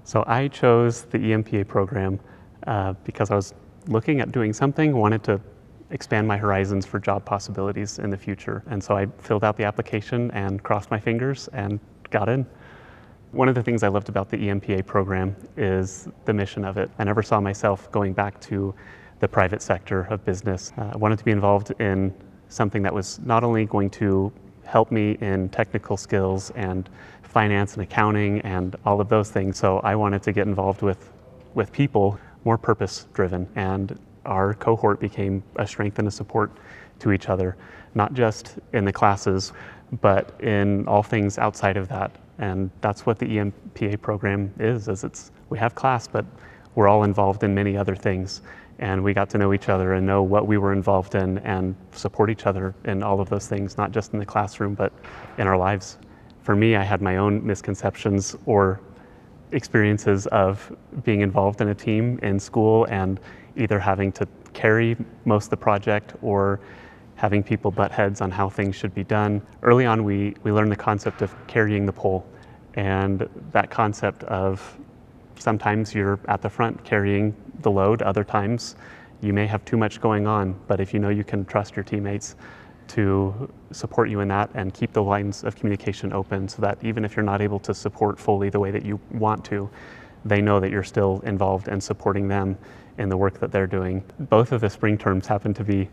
So I chose the EMPA program because I was looking at doing something, wanted to expand my horizons for job possibilities in the future. And so I filled out the application and crossed my fingers and got in. One of the things I loved about the EMPA program is the mission of it. I never saw myself going back to the private sector of business. I wanted to be involved in something that was not only going to help me in technical skills and finance and accounting and all of those things. So I wanted to get involved with people, more purpose-driven, and our cohort became a strength and a support to each other, not just in the classes, but in all things outside of that. And that's what the EMPA program is we have class, but we're all involved in many other things. And we got to know each other and know what we were involved in and support each other in all of those things, not just in the classroom, but in our lives. For me, I had my own misconceptions or experiences of being involved in a team in school and either having to carry most of the project or having people butt heads on how things should be done. Early on, we learned the concept of carrying the pole, and that concept of sometimes you're at the front carrying the load, other times you may have too much going on, but if you know you can trust your teammates to support you in that and keep the lines of communication open so that even if you're not able to support fully the way that you want to, they know that you're still involved and supporting them in the work that they're doing. Both of the spring terms happen to be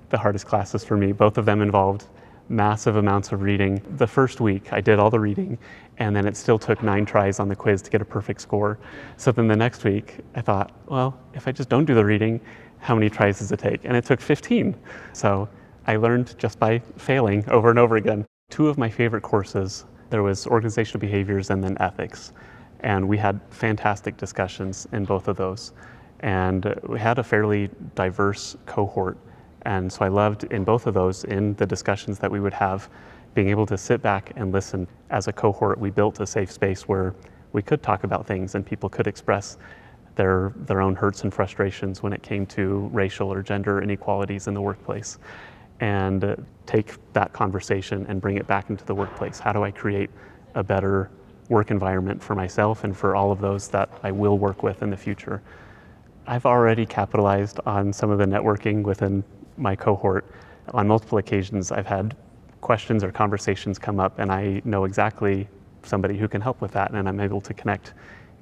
the hardest classes for me. Both of them involved massive amounts of reading. The first week I did all the reading, and then it still took 9 tries on the quiz to get a perfect score. So then the next week I thought, well, if I just don't do the reading, how many tries does it take? And it took 15. So I learned just by failing over and over again. 2 of my favorite courses, there was organizational behaviors and then ethics. And we had fantastic discussions in both of those. And we had a fairly diverse cohort. And so I loved in both of those, in the discussions that we would have, being able to sit back and listen. As a cohort, we built a safe space where we could talk about things and people could express their own hurts and frustrations when it came to racial or gender inequalities in the workplace. And take that conversation and bring it back into the workplace. How do I create a better work environment for myself and for all of those that I will work with in the future? I've already capitalized on some of the networking within my cohort. On multiple occasions, I've had questions or conversations come up and I know exactly somebody who can help with that, and I'm able to connect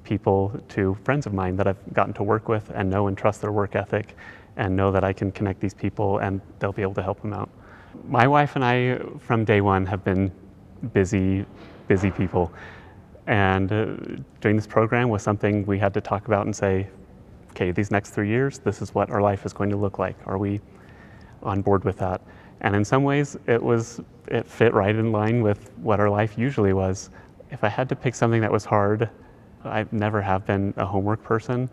people to friends of mine that I've gotten to work with and know and trust their work ethic and know that I can connect these people and they'll be able to help them out. My wife and I, from day one, have been busy people. And doing this program was something we had to talk about and say, okay, these next 3 years, this is what our life is going to look like. Are we on board with that? And in some ways, it fit right in line with what our life usually was. If I had to pick something that was hard, I never have been a homework person.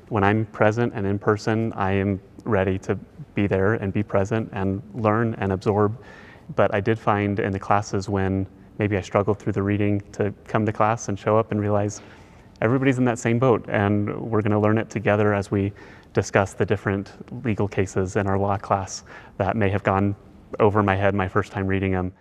When I'm present and in person, I am ready to be there and be present and learn and absorb. But I did find in the classes when maybe I struggled through the reading to come to class and show up and realize everybody's in that same boat and we're going to learn it together as we discuss the different legal cases in our law class that may have gone over my head my first time reading them.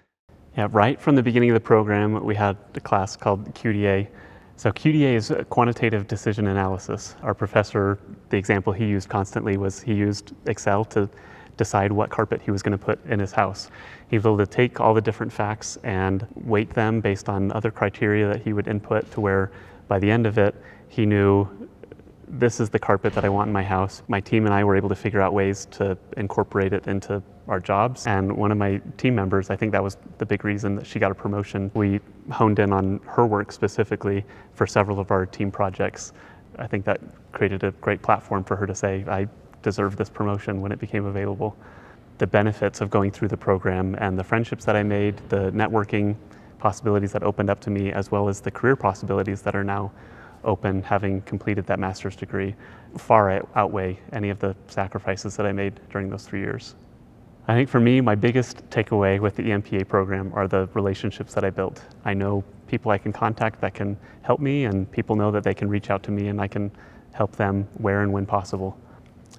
Yeah, right from the beginning of the program, we had a class called QDA. So QDA is quantitative decision analysis. Our professor, the example he used constantly was he used Excel to decide what carpet he was going to put in his house. He was able to take all the different facts and weight them based on other criteria that he would input to where by the end of it, he knew this is the carpet that I want in my house. My team and I were able to figure out ways to incorporate it into our jobs. And one of my team members, I think that was the big reason that she got a promotion. We honed in on her work specifically for several of our team projects. I think that created a great platform for her to say, I deserve this promotion when it became available. The benefits of going through the program and the friendships that I made, the networking possibilities that opened up to me, as well as the career possibilities that are now open having completed that master's degree, far outweigh any of the sacrifices that I made during those 3 years. I think for me, my biggest takeaway with the EMPA program are the relationships that I built. I know people I can contact that can help me, and people know that they can reach out to me and I can help them where and when possible.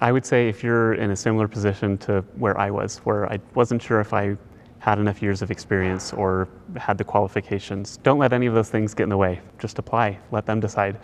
I would say if you're in a similar position to where I was, where I wasn't sure if I had enough years of experience or had the qualifications, don't let any of those things get in the way. Just apply, let them decide.